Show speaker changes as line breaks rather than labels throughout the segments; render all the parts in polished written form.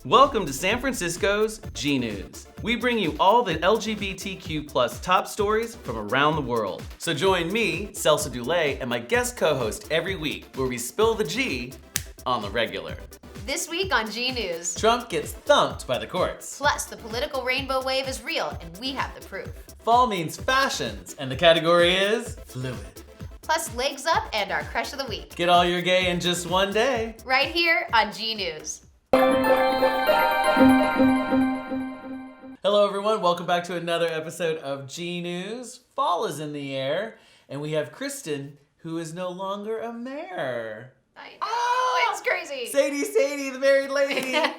Welcome to San Francisco's GNews. We bring you all the LGBTQ+ top stories from around the world. So join me, Celso Dulay, and my guest co-host every week, where we spill the G on the regular.
This week on GNews,
Trump gets thumped by the courts.
Plus, the political rainbow wave is real, and we have the proof.
Fall means fashions, and the category is fluid.
Plus, legs up and our crush of the week.
Get all your gay in just one day.
Right here on GNews.
Hello everyone, welcome back to another episode of GNews. Fall is in the air, and we have Kristen, who is no longer a mayor.
I know, it's crazy.
Sadie, the married lady. Yeah,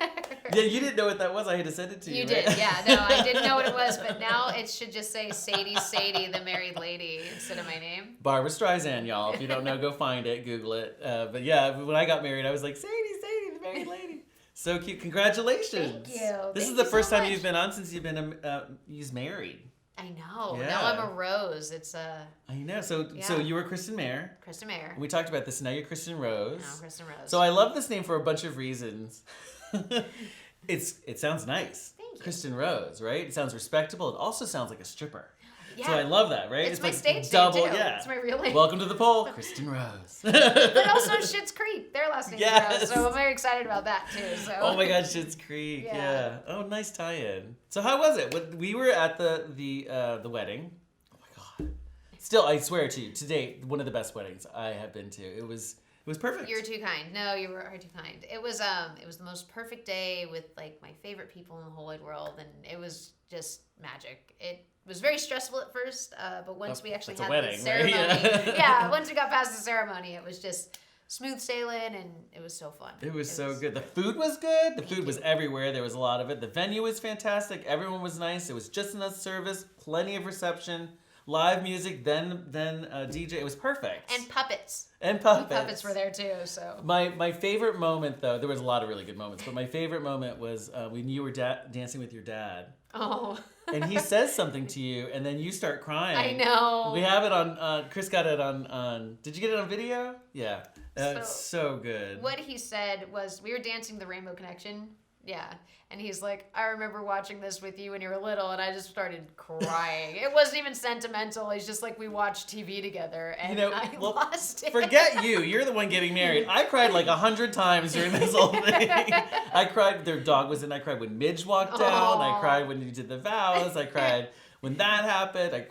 you didn't know what that was. I had to send it to you.
You did, yeah. No, I didn't know what it was, but now it should just say Sadie, the married lady, instead of my name.
Barbra Streisand, y'all. If you don't know, go find it, Google it. But yeah, when I got married, I was like, Sadie, the married lady. So cute. Congratulations.
Thank you.
This is the first time you've been on since you've been married.
I know.
Yeah.
Now I'm a Rose. It's
I know. So you were Kristen Mayer.
Kristen Mayer.
We talked about this. Now you're Kristen Rose.
No, Kristen Rose.
So I love this name for a bunch of reasons. It sounds nice.
Thank you.
Kristen Rose, right? It sounds respectable. It also sounds like a stripper.
Yeah.
So I love that, right?
It's my
like
stage
double,
name, too.
yeah.
It's my real name.
Welcome to the poll, Kristen Rose.
But also Schitt's Creek. Their last name
Yes.
is Rose, so I'm very excited about that too. So.
Oh my God, Schitt's Creek. Yeah. Oh, nice tie-in. So how was it? We were at the wedding. Oh my God. Still, I swear to you, to date, one of the best weddings I have been to. It was perfect.
You're too kind. No, you are too kind. It was the most perfect day with like my favorite people in the whole wide world, and it was just magic. It was very stressful at first, but once we actually had the ceremony,
right?
yeah, once we got past the ceremony, it was just smooth sailing, and it was so fun.
It was so good. The food was good. The food was everywhere. There was a lot of it. The venue was fantastic. Everyone was nice. It was just enough service, plenty of reception, live music, then DJ. It was perfect.
And puppets.
And puppets.
The puppets were there too. So
my favorite moment, though, there was a lot of really good moments, but my favorite moment was when you were dancing with your dad.
Oh.
And he says something to you, and then you start crying.
I know.
We have it on. Chris got it on. Did you get it on video? Yeah. It's so good.
What he said was, we were dancing the Rainbow Connection. Yeah. And he's like, I remember watching this with you when you were little, and I just started crying. It wasn't even sentimental. It's just like we watched TV together, and I lost it.
Forget you. You're the one getting married. I cried like 100 times during this whole thing. I cried. Their dog was in. I cried when Midge walked down. I cried when you did the vows. I cried when that happened. I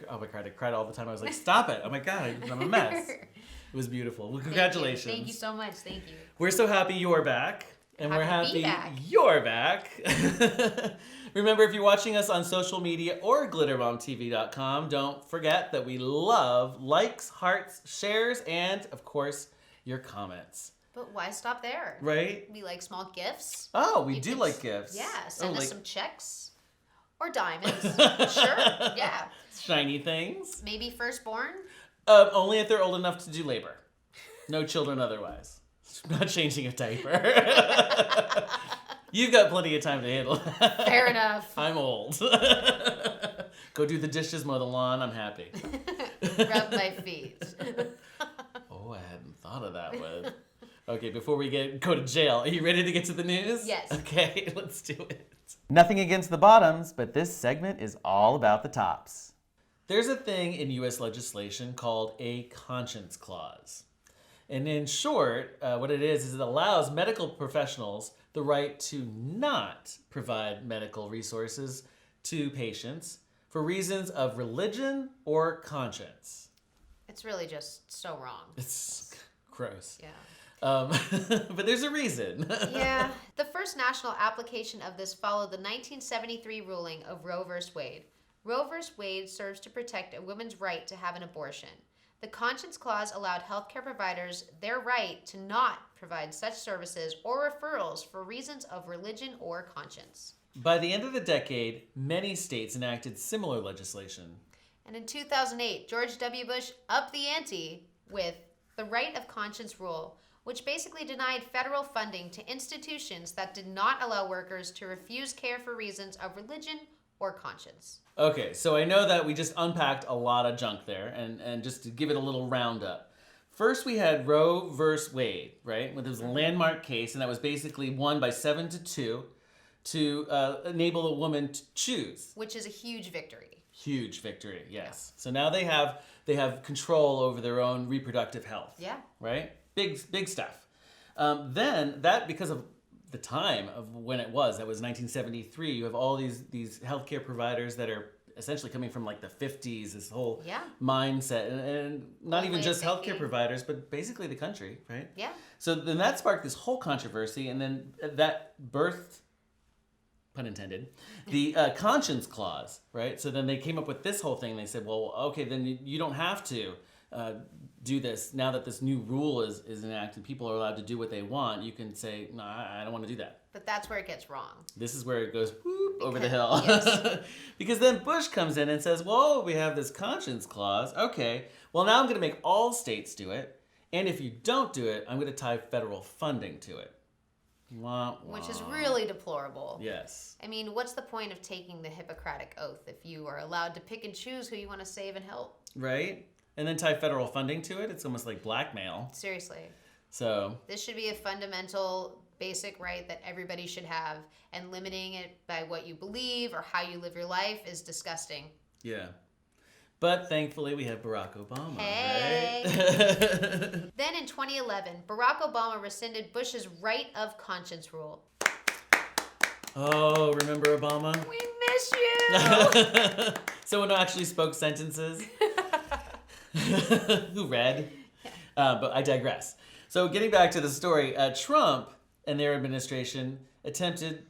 cried all the time. I was like, stop it. Oh my God, I'm a mess. It was beautiful. Well, congratulations.
Thank you so much. Thank you.
We're so happy you're back. And we're happy you're back. Remember, if you're watching us on social media or glitterbombtv.com, don't forget that we love likes, hearts, shares, and, of course, your comments.
But why stop there?
Right?
We like small gifts.
Oh, we do like gifts.
Yeah, send us some checks or diamonds. Sure, yeah.
Shiny things.
Maybe firstborn?
Only if they're old enough to do labor. No children otherwise. Not changing a diaper. You've got plenty of time to handle that.
Fair enough.
I'm old. Go do the dishes, mow the lawn. I'm happy.
Rub my feet.
Oh, I hadn't thought of that one. Okay, before we go to jail, are you ready to get to the news?
Yes.
Okay, let's do it. Nothing against the bottoms, but this segment is all about the tops. There's a thing in U.S. legislation called a conscience clause. And in short, what it is it allows medical professionals the right to not provide medical resources to patients for reasons of religion or conscience.
It's really just so wrong.
It's gross.
Yeah.
But there's a reason.
Yeah. The first national application of this followed the 1973 ruling of Roe v. Wade. Roe v. Wade serves to protect a woman's right to have an abortion. The Conscience Clause allowed healthcare providers their right to not provide such services or referrals for reasons of religion or conscience.
By the end of the decade, many states enacted similar legislation.
And in 2008, George W. Bush upped the ante with the Right of Conscience Rule, which basically denied federal funding to institutions that did not allow workers to refuse care for reasons of religion or conscience.
Okay, so I know that we just unpacked a lot of junk there, and just to give it a little roundup. First, we had Roe versus Wade, right? It was a landmark case, and that was basically won by 7-2. to enable a woman to choose.
Which is a huge victory.
Huge victory, yes. So now they have control over their own reproductive health.
Yeah.
Right? Big stuff. Then that, because of the time of when it was, that was 1973, you have all these healthcare providers that are essentially coming from like the 50s, this whole mindset, and not even just healthcare providers, but basically the country, right?
Yeah.
So then that sparked this whole controversy, and then that birthed, pun intended, the conscience clause, right? So then they came up with this whole thing. They said, well, okay, then you don't have to do this. Now that this new rule is enacted, people are allowed to do what they want. You can say, no, I don't want to do that.
But that's where it gets wrong.
This is where it goes whoop, over the hill.
Yes.
Because then Bush comes in and says, well, we have this conscience clause. Okay, well, now I'm going to make all states do it. And if you don't do it, I'm going to tie federal funding to it. Wah, wah.
Which is really deplorable.
Yes.
I mean, what's the point of taking the Hippocratic Oath if you are allowed to pick and choose who you want to save and help?
Right? And then tie federal funding to it? It's almost like blackmail.
Seriously.
So
this should be a fundamental, basic right that everybody should have, and limiting it by what you believe or how you live your life is disgusting.
yeah. But thankfully, we have Barack Obama,
Hey.
right?
Then in 2011, Barack Obama rescinded Bush's right of conscience rule.
Oh, remember Obama?
We miss you!
Someone who actually spoke sentences. Who read. But I digress. So getting back to the story, Trump and their administration attempted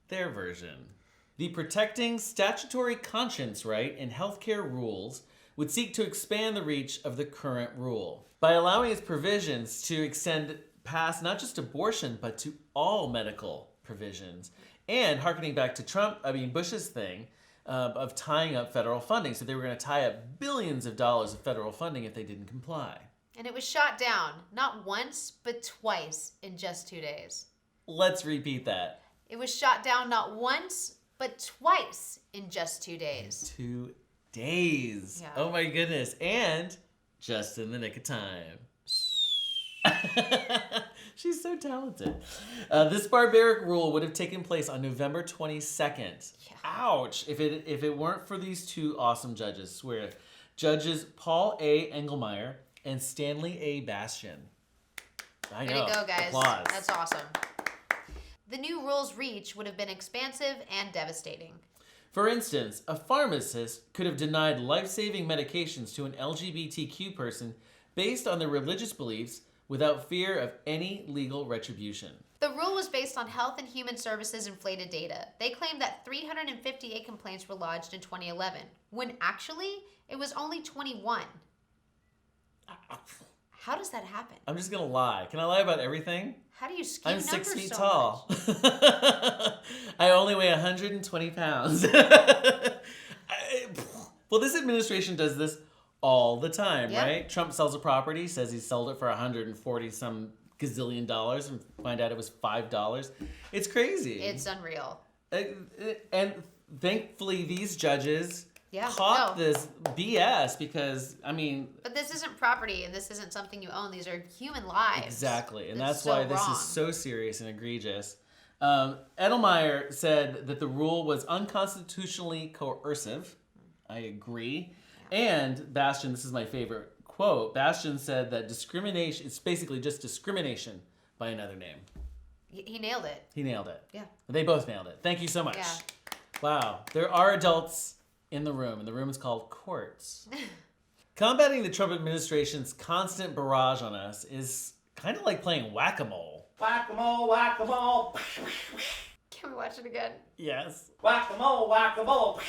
their version. The protecting statutory conscience right in healthcare rules would seek to expand the reach of the current rule by allowing its provisions to extend past not just abortion, but to all medical provisions. And harkening back to Bush's thing of tying up federal funding. So they were going to tie up billions of dollars of federal funding if they didn't comply.
And it was shot down, not once, but twice in just 2 days.
Let's repeat that.
It was shot down not once, but twice in just 2 days.
2 days.
Yeah.
Oh my goodness. And just in the nick of time. She's so talented. This barbaric rule would have taken place on November 22nd.
Yeah.
Ouch. If it weren't for these two awesome judges, swear. Judges Paul A. Engelmeyer and Stanley A. Bastian. I know.
Way to go, guys.
Applause.
That's awesome. The new rule's reach would have been expansive and devastating.
For instance, a pharmacist could have denied life-saving medications to an LGBTQ person based on their religious beliefs without fear of any legal retribution.
The rule was based on Health and Human Services inflated data. They claimed that 358 complaints were lodged in 2011, when actually it was only 21. How does that happen?
I'm just gonna lie. Can I lie about everything?
How do you skew
I'm
numbers
6 feet
so
tall.
much?
I only weigh 120 pounds. Well, this administration does this all the time,
Yeah.
right? Trump sells a property, says he sold it for 140 some gazillion dollars, and find out it was $5. It's crazy.
It's unreal.
And thankfully, these judges
Yeah,
caught
no.
this BS because,
But this isn't property, and this isn't something you own. These are human lives.
exactly. And
That's
that's why
so
this
wrong.
is so serious and egregious. Edelmeyer said that the rule was unconstitutionally coercive. I agree. And Bastian, this is my favorite quote, Bastian said that discrimination, it's basically just discrimination by another name.
He nailed it.
He nailed it.
Yeah.
They both nailed it. Thank you so much.
Yeah.
Wow. There are adults in the room, and the room is called courts. Combating the Trump administration's constant barrage on us is kind of like playing whack-a-mole.
Whack-a-mole, whack-a-mole.
Can we watch it again?
Yes.
Whack-a-mole, whack-a-mole.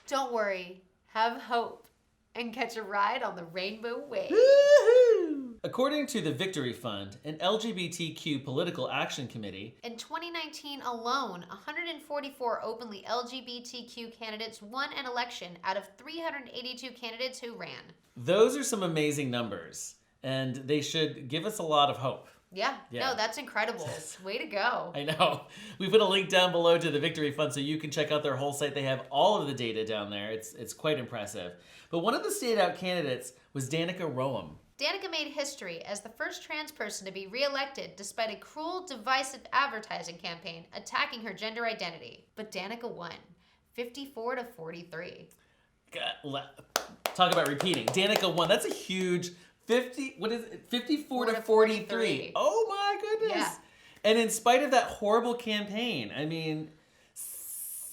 Don't worry. Have hope. And catch a ride on the rainbow wave.
Woo-hoo! According to the Victory Fund, an LGBTQ political action committee,
In 2019 alone, 144 openly LGBTQ candidates won an election out of 382 candidates who ran.
those are some amazing numbers, and they should give us a lot of hope.
Yeah.
Yeah.
No, that's incredible. Way to go.
I know. We put a link down below to the Victory Fund so you can check out their whole site. They have all of the data down there. It's quite impressive. But one of the standout candidates was Danica Roem.
Danica made history as the first trans person to be reelected despite a cruel, divisive advertising campaign attacking her gender identity. But Danica won, 54 to 43.
Talk about repeating. Danica won. That's a huge 54 to 43. Oh my goodness.
Yeah.
And in spite of that horrible campaign, I mean,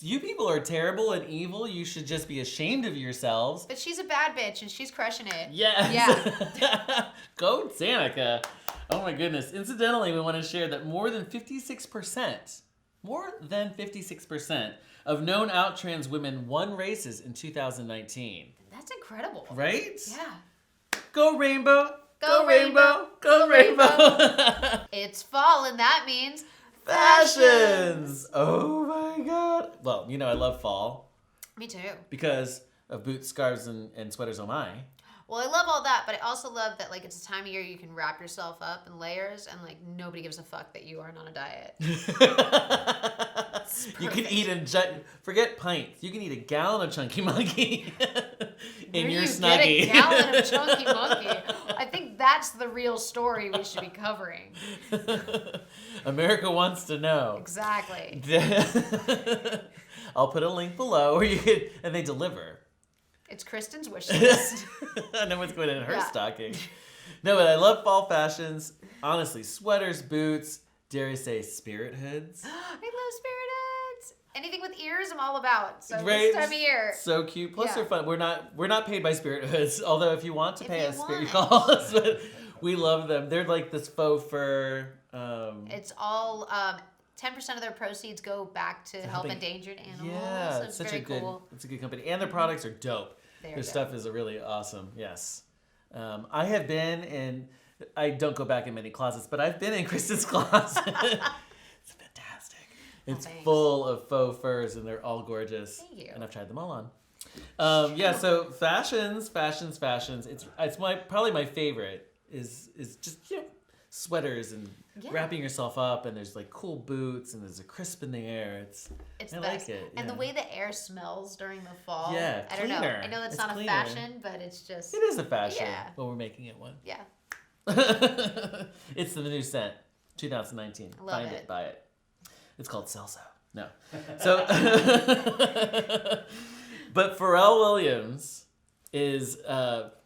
you people are terrible and evil. You should just be ashamed of yourselves.
But she's a bad bitch and she's crushing it.
Yes.
Yeah.
Go Danica. Oh my goodness. Incidentally, we want to share that more than 56% of known out trans women won races in 2019.
That's incredible.
Right?
Yeah.
Go Rainbow.
Go Rainbow.
Go Rainbow.
It's fall and that means
Fashions. Oh my god. Well, you know I love fall
Me too.
because of boots, scarves, and sweaters. Oh my.
Well, I love all that, but I also love that like it's a time of year you can wrap yourself up in layers and like nobody gives a fuck that you aren't on a diet.
You can eat forget pints. You can eat a gallon of Chunky Monkey in
Where
your
do you
Snuggie.
get a gallon of Chunky Monkey? I think that's the real story we should be covering.
America wants to know.
Exactly.
I'll put a link below where you can, and they deliver.
It's Kristen's wish list.
No one's going in her
Yeah.
stocking. No, but I love fall fashions. Honestly, sweaters, boots, dare I say spirit hoods.
I love spirit hoods. Anything with ears, I'm all about. So
Right?
this time of year.
So cute. Plus
Yeah.
they're fun. We're not paid by spirit hoods. Although if you want to
If
pay
you
us, spirit
want.
call us. But we love them. They're like this faux fur.
It's all 10% of their proceeds go back to help
helping-
endangered animals.
Yeah,
so
it's
it's
such
very
a good.
cool.
It's a good company, and their products are dope.
They are
Their
dope.
stuff is really awesome. Yes, I have been in. I don't go back in many closets, but I've been in Kristen's closet. It's fantastic. It's
thanks.
full of faux furs, and they're all gorgeous.
Thank you.
And I've tried them all on. Yeah, so fashions. It's probably my favorite is just sweaters and
Yeah.
wrapping yourself up, and there's like cool boots, and there's a crisp in the air.
It's
I
the
like
best.
it,
And the
yeah.
way the air smells during the fall.
Yeah,
I don't know.
cleaner.
I know that's
It's
not
cleaner.
a fashion, but it's just.
It is a fashion,
Yeah.
but we're making it one.
Yeah.
It's the new scent, 2019.
I love
Find
it.
buy it. It's called Celso. No. So, but Pharrell Williams is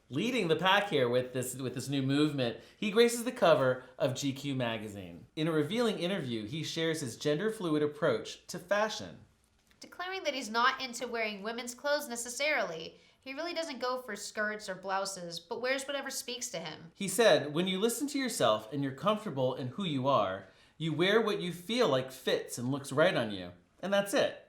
leading the pack here with this new movement. He graces the cover of GQ magazine. In a revealing interview, he shares his gender fluid approach to fashion.
Declaring that he's not into wearing women's clothes necessarily, he really doesn't go for skirts or blouses, but wears whatever speaks to him.
He said, "When you listen to yourself and you're comfortable in who you are, you wear what you feel like fits and looks right on you. And that's it.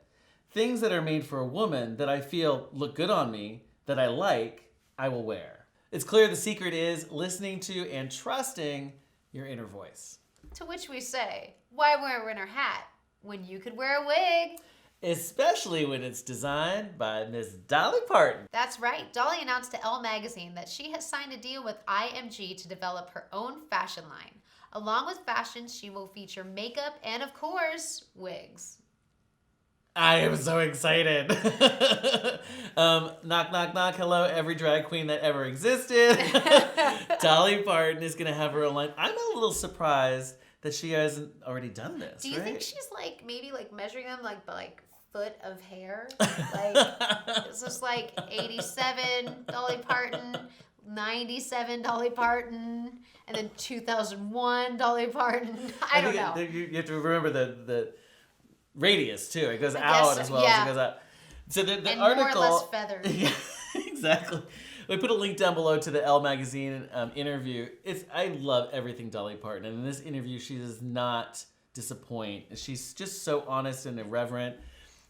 Things that are made for a woman that I feel look good on me, that I like, I will wear." It's clear the secret is listening to and trusting your inner voice.
To which we say, why wear a winter hat when you could wear a wig?
Especially when it's designed by Miss Dolly Parton.
That's right. Dolly announced to Elle magazine that she has signed a deal with IMG to develop her own fashion line. Along with fashion, she will feature makeup and, of course, wigs.
I am so excited. Knock, knock, knock. Hello, every drag queen that ever existed. Dolly Parton is going to have her own line. I'm a little surprised that she hasn't already done this.
Do you
right?
think she's like maybe like measuring them like by like foot of hair? Like it's just like 87 Dolly Parton, 97 Dolly Parton, and then 2001 Dolly Parton. I don't know.
You have to remember the radius too. It goes
I
out
guess
as
so,
well
yeah.
as it goes out. So the
And
article,
more or less feathered.
Yeah, exactly. We put a link down below to the Elle magazine interview. I love everything Dolly Parton, and in this interview, she does not disappoint. She's just so honest and irreverent.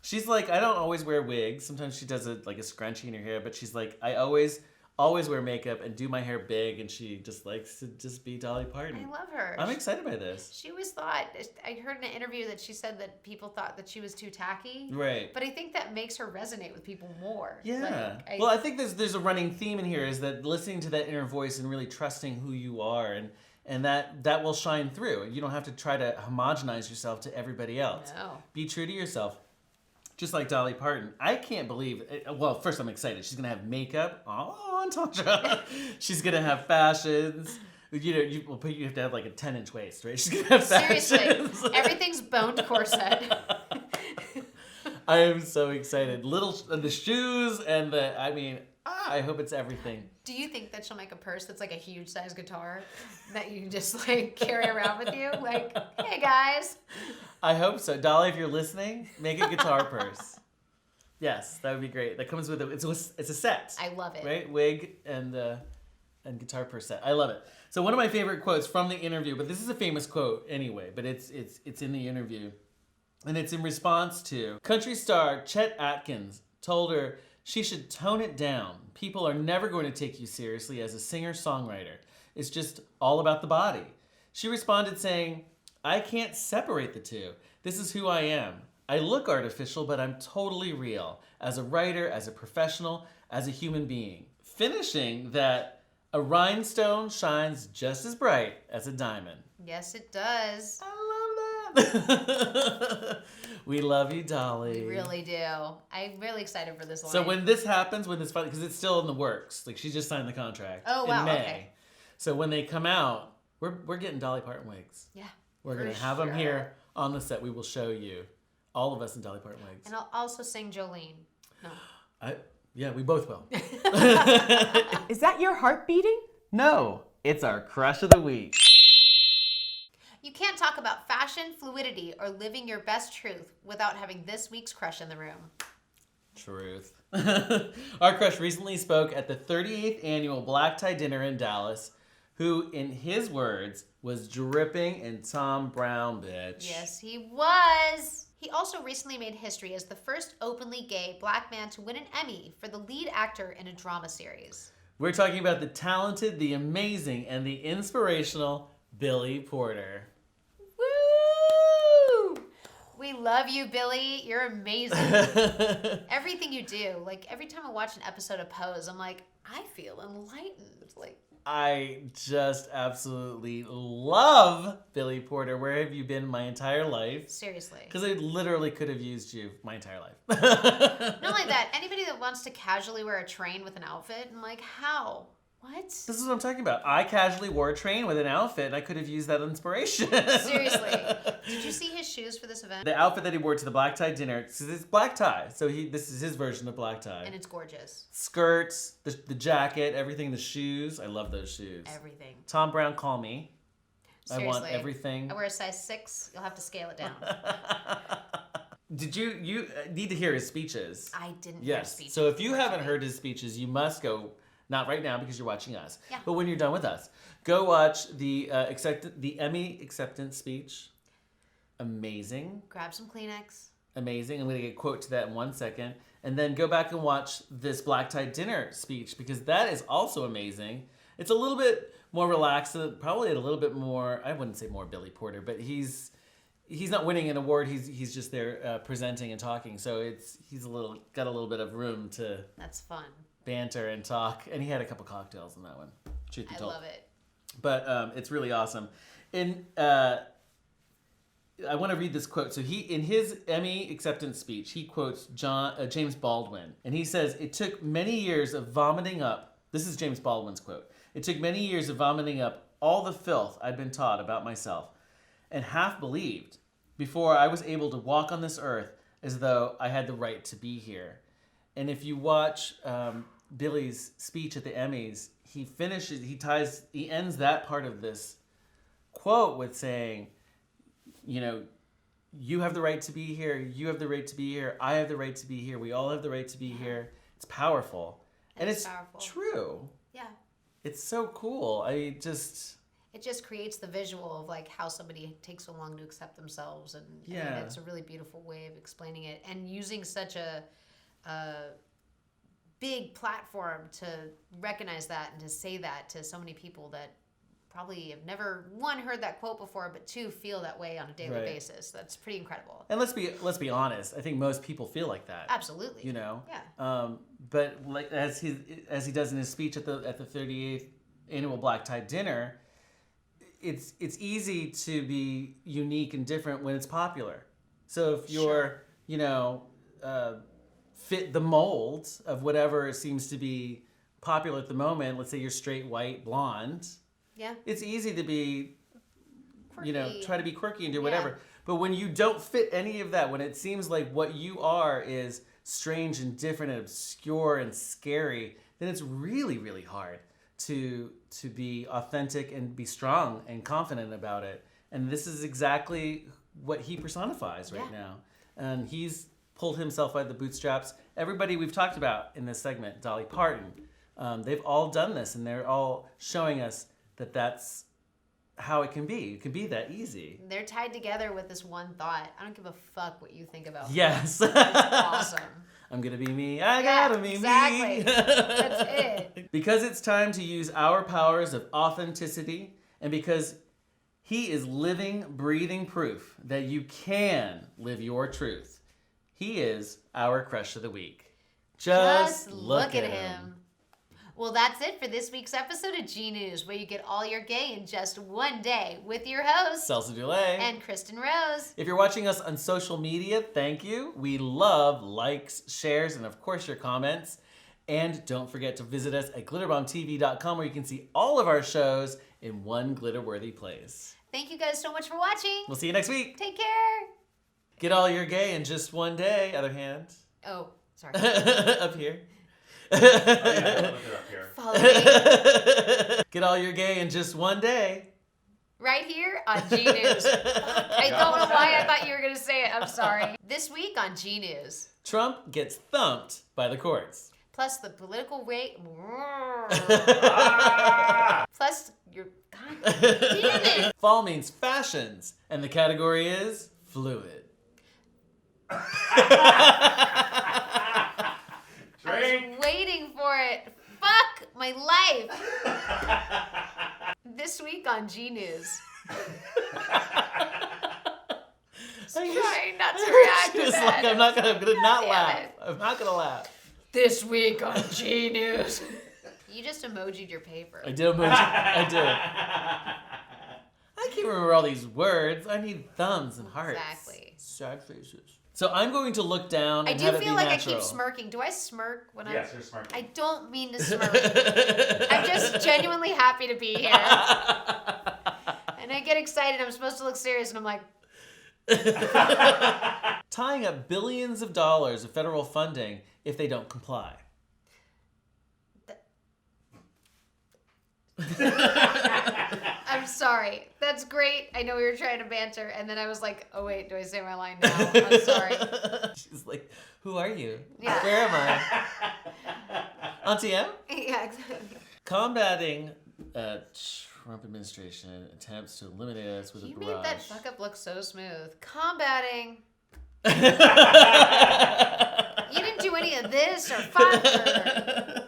She's like, I don't always wear wigs. Sometimes she does like a scrunchie in her hair, but she's like, I always wear makeup and do my hair big, and she just likes to just be Dolly Parton.
I love her.
I'm excited by this.
She always thought, I heard in an interview that she said that people thought that she was too tacky.
Right.
But I think that makes her resonate with people more.
Yeah.
Like,
Well, I think there's a running theme in here is that listening to that inner voice and really trusting who you are, and that will shine through. You don't have to try to homogenize yourself to everybody else.
No.
Be true to yourself. Just like Dolly Parton. I can't believe well, first I'm excited. She's going to have makeup. Oh, Tasha. She's going to have fashions. You have to have like a 10-inch waist, right? She's going to have fashions.
Seriously. Everything's boned corset.
I am so excited. The shoes and I hope it's everything.
Do you think that she'll make a purse that's like a huge size guitar that you just like carry around with you? Like, hey guys.
I hope so. Dolly, if you're listening, make a guitar purse. Yes, that would be great. That comes with it's a set.
I love it.
Right? Wig and guitar purse set. I love it. So one of my favorite quotes from the interview, but this is a famous quote anyway, but it's in the interview. And it's in response to country star Chet Atkins told her she should tone it down. People are never going to take you seriously as a singer-songwriter. It's just all about the body. She responded saying, I can't separate the two. This is who I am. I look artificial, but I'm totally real. As a writer, as a professional, as a human being. Finishing that a rhinestone shines just as bright as a diamond.
Yes, it does.
I love that. We love you, Dolly.
We really do. I'm really excited for this line.
So when this happens, because it's still in the works, like she just signed the contract
Oh, wow,
in May.
okay.
So when they come out, we're getting Dolly Parton wigs.
Yeah.
We're going to have them here on the set. We will show you, all of us in Dolly Parton wigs.
And I'll also sing Jolene. No.
Yeah, we both will.
Is that your heart beating?
No, it's our crush of the week.
You can't talk about fashion, fluidity, or living your best truth without having this week's crush in the room.
Truth. Our crush recently spoke at the 38th annual Black Tie Dinner in Dallas, who, in his words, was dripping in Tom Brown, bitch.
Yes, he was. He also recently made history as the first openly gay black man to win an Emmy for the lead actor in a drama series.
We're talking about the talented, the amazing, and the inspirational Billy Porter.
Woo! We love you, Billy. You're amazing. Everything you do. Like, every time I watch an episode of Pose, I'm like, I feel enlightened. Like,
I just absolutely love Billy Porter. Where have you been my entire life?
seriously.
Because I literally could have used you my entire life.
Not only that, anybody that wants to casually wear a train with an outfit, I'm like, how? What?
This is what I'm talking about. I casually wore a train with an outfit, and I could have used that inspiration.
Seriously. Did you see his shoes for this event?
The outfit that he wore to the black tie dinner, it's black tie. So this is his version of black tie.
And it's gorgeous.
Skirts, the jacket, everything, the shoes. I love those shoes.
Everything.
Tom Brown, call me.
Seriously.
I want everything.
I wear a size 6. You'll have to scale it down.
Did you need to hear his speeches?
I didn't hear
Yes.
speeches.
So if you haven't heard his speeches, you must go. Not right now because you're watching us.
Yeah.
But when you're done with us, go watch the Emmy acceptance speech. Amazing.
Grab some Kleenex.
Amazing. I'm going to get a quote to that in 1 second. And then go back and watch this black tie dinner speech because that is also amazing. It's a little bit more relaxed, probably a little bit more, I wouldn't say more Billy Porter, but he's not winning an award. He's just there presenting and talking. So he's got a little bit of room to
That's fun.
banter and talk. And he had a couple cocktails in that one. Truth be
I
told.
love it.
But it's really awesome. And I want to read this quote. So in his Emmy acceptance speech, he quotes James Baldwin. And he says, "It took many years of vomiting up." This is James Baldwin's quote. "It took many years of vomiting up all the filth I'd been taught about myself and half believed before I was able to walk on this earth as though I had the right to be here." And if you watch Billy's speech at the Emmys, he ends that part of this quote with saying, you have the right to be here, you have the right to be here, I have the right to be here, we all have the right to be here. It's powerful. And it's
powerful.
True.
Yeah.
It's so cool.
It just creates the visual of like how somebody takes so long to accept themselves, and
Yeah.
it's a really beautiful way of explaining it, and using such a big platform to recognize that and to say that to so many people that probably have never, one, heard that quote before, but two, feel that way on a daily
Right.
basis. That's pretty incredible.
And let's be honest. I think most people feel like that.
Absolutely. Yeah.
But like as he does in his speech at the 38th annual Black Tie Dinner, it's easy to be unique and different when it's popular. So if you're fit the mold of whatever seems to be popular at the moment. Let's say you're straight, white, blonde.
Yeah.
It's easy to be,
Quirky.
try to be quirky and do
Yeah.
whatever. But when you don't fit any of that, when it seems like what you are is strange and different and obscure and scary, then it's really, really hard to be authentic and be strong and confident about it. And this is exactly what he personifies right now. And he's pulled himself by the bootstraps. Everybody we've talked about in this segment, Dolly Parton, they've all done this, and they're all showing us that that's how it can be. It can be that easy.
They're tied together with this one thought. I don't give a fuck what you think about me.
Yes.
It's awesome.
I'm gonna be me. I gotta be
exactly.
me.
That's it.
Because it's time to use our powers of authenticity, and because he is living, breathing proof that you can live your truth. He is our crush of the week. Just look at him.
Well, that's it for this week's episode of GNews, where you get all your gay in just one day with your hosts,
Celso Dulay.
and Kristen Rose.
If you're watching us on social media, thank you. We love likes, shares, and of course your comments. And don't forget to visit us at glitterbombtv.com, where you can see all of our shows in one glitter-worthy place.
Thank you guys so much for watching.
We'll see you next week.
Take care.
Get all your gay in just one day. Other hand.
Oh, sorry.
Up here.
Oh, yeah, look it up here.
Follow me
Get all your gay in just one day.
right here on GNews. I don't know why I thought you were going to say it. I'm sorry. This week on GNews.
Trump gets thumped by the courts.
Plus the political rate. Plus your. God damn it.
Fall means fashions, and the category is fluid.
Drink.
I was waiting for it. Fuck my life. This week on GNews. Trying not to react to
Just
that.
like I'm gonna not
Damn
laugh.
it.
I'm not gonna laugh.
This week on GNews. You just emojied your paper.
I did emoji. I did. I can't remember all these words. I need thumbs and hearts.
Exactly.
Sad faces. So I'm going to look down
I
and
do
have it be
feel like
natural.
I keep smirking. Do I smirk when
Yes, you're smart.
I don't mean to smirk. I'm just genuinely happy to be here. And I get excited. I'm supposed to look serious, and I'm like,
Tying up billions of dollars of federal funding if they don't comply.
I'm sorry. That's great. I know we were trying to banter, and then I was like, oh wait, do I say my line now? I'm sorry.
She's like, who are you?
Yeah.
Where am I? Auntie M?
Yeah, exactly.
Combating Trump administration attempts to eliminate us with
You
a
made
barrage.
that fuck up look so smooth. Combating. You didn't do any of this or fuck or...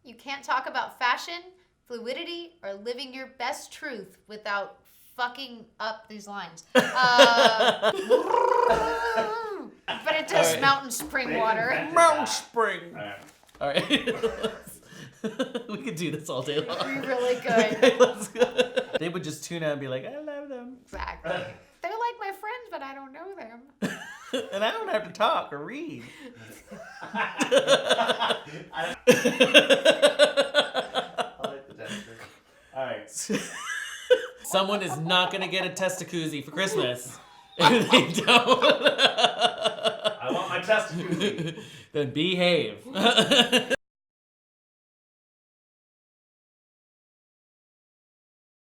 You can't talk about fashion, fluidity, or living your best truth without fucking up these lines. But it does
right.
mountain spring water.
Mountain Spring.
All right.
All right. We could do this all day long.
We really could.
Okay, let's go. They would just tune out and be like, I love them.
Exactly. They're like my friends, but I don't know them.
And I don't have to talk or read.
I like the texture. All right.
Someone is not going to get a testacuzzi for Christmas. If they don't,
I want my testicles.
then behave.